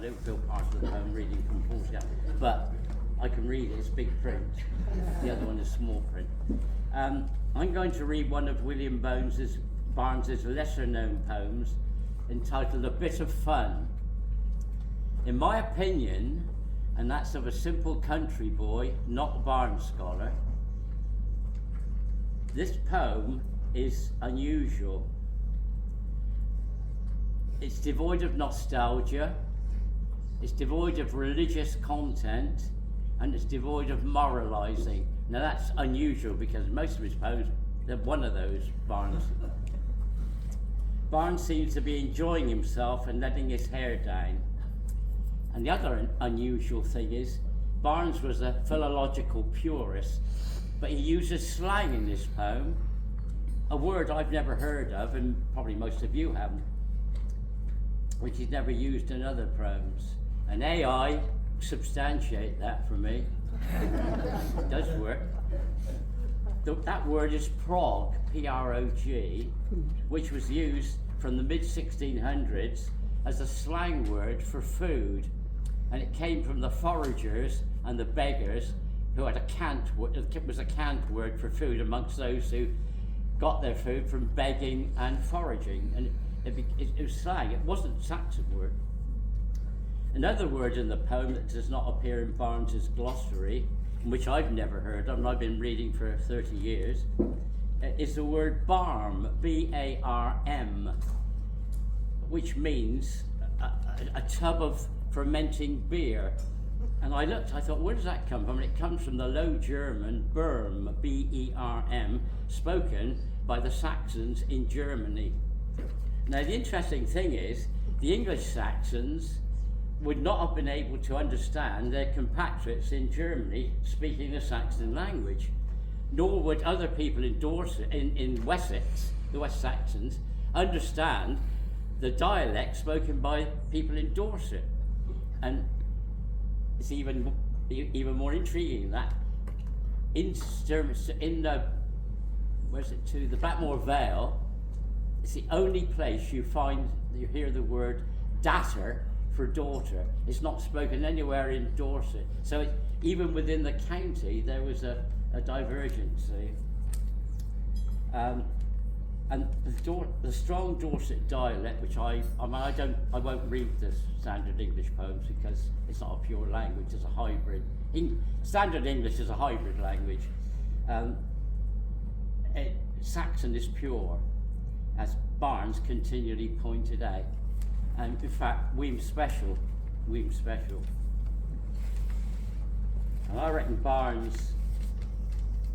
don't feel part of the poem reading from Foolscap, but I can read it, it's big print. The other one is small print. I'm going to read one of William Barnes's lesser known poems entitled A Bit of Fun. In my opinion, and that's of a simple country boy, not a Barnes scholar, this poem is unusual. It's devoid of nostalgia, it's devoid of religious content, and it's devoid of moralizing. Now that's unusual because most of his poems, they're one of those, Barnes. Barnes seems to be enjoying himself and letting his hair down. And the other unusual thing is, Barnes was a philological purist, but he uses slang in this poem, a word I've never heard of, and probably most of you haven't, which he's never used in other poems. And AI substantiate that for me. It does work. That word is prog, P-R-O-G, which was used from the mid-1600s as a slang word for food. And it came from the foragers and the beggars who had it was a cant word for food amongst those who got their food from begging and foraging. And it was slang, it wasn't Saxon word. Another word in the poem that does not appear in Barnes's glossary, which I've never heard of, and I've been reading for 30 years, is the word barm, B-A-R-M, which means a tub of fermenting beer. And I looked, I thought, where does that come from? And it comes from the Low German berm, B-E-R-M, spoken by the Saxons in Germany. Now the interesting thing is, the English Saxons would not have been able to understand their compatriots in Germany speaking the Saxon language, nor would other people in Dorset, in Wessex, the West Saxons, understand the dialect spoken by people in Dorset. And it's even more intriguing that the Blackmore Vale, it's the only place you hear the word datter for daughter. It's not spoken anywhere in Dorset. So even within the county, there was a divergence. And the strong Dorset dialect, which I won't read the standard English poems because it's not a pure language, it's a hybrid. Standard English is a hybrid language. Saxon is pure, as Barnes continually pointed out. And in fact, Weems special. And I reckon Barnes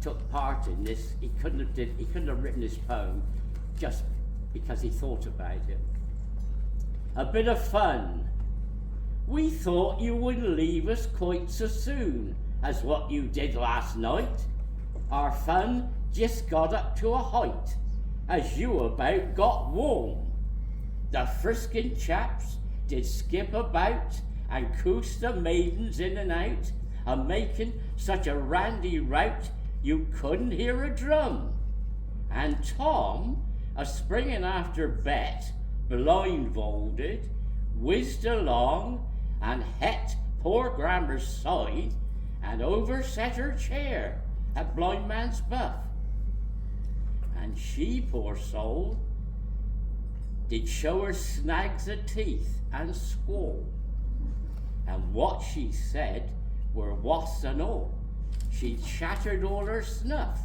took part in this. He couldn't have written this poem just because he thought about it. A bit of fun. We thought you wouldn't leave us quite so soon as what you did last night. Our fun just got up to a height as you about got warm. The frisking chaps did skip about and coos the maidens in and out, a making such a randy rout you couldn't hear a drum. And Tom, a springing after Bet, blindfolded, whizzed along and het poor Grammer's side and overset her chair at Blind Man's Buff. And she, poor soul, did show her snags of teeth and squall. And what she said were wasps and all. She chattered all her snuff.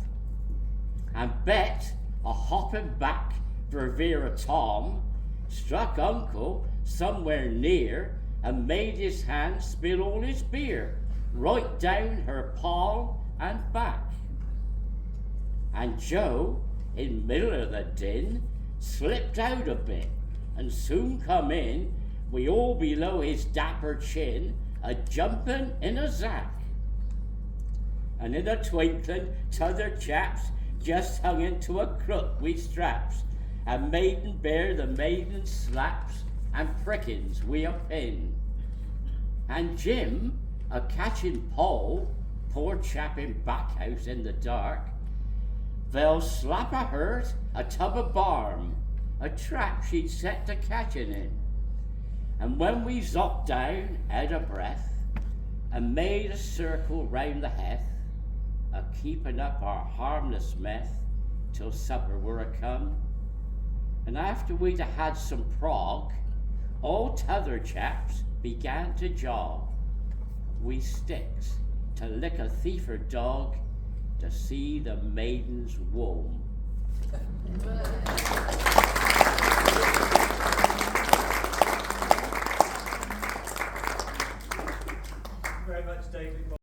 And Bet, a hopping back for Vera Tom, struck Uncle somewhere near and made his hand spill all his beer right down her palm and back. And Joe, in middle of the din, slipped out a bit and soon come in, we all below his dapper chin, a jumpin' in a zack. And in a twinkling, t'other chaps just hung into a crook with straps, and maiden bear the maiden slaps, and prickins wi' a pin. And Jim, a catching pole, poor chap in backhouse in the dark, they'll slap a hurt a tub of barm, a trap she'd set to catching in. And when we zopped down out of breath and made a circle round the heath, a keeping up our harmless meth till supper were a come, and after we'd had some prog, all t'other chaps began to jog, we sticks to lick a thief or dog to see the maiden's womb.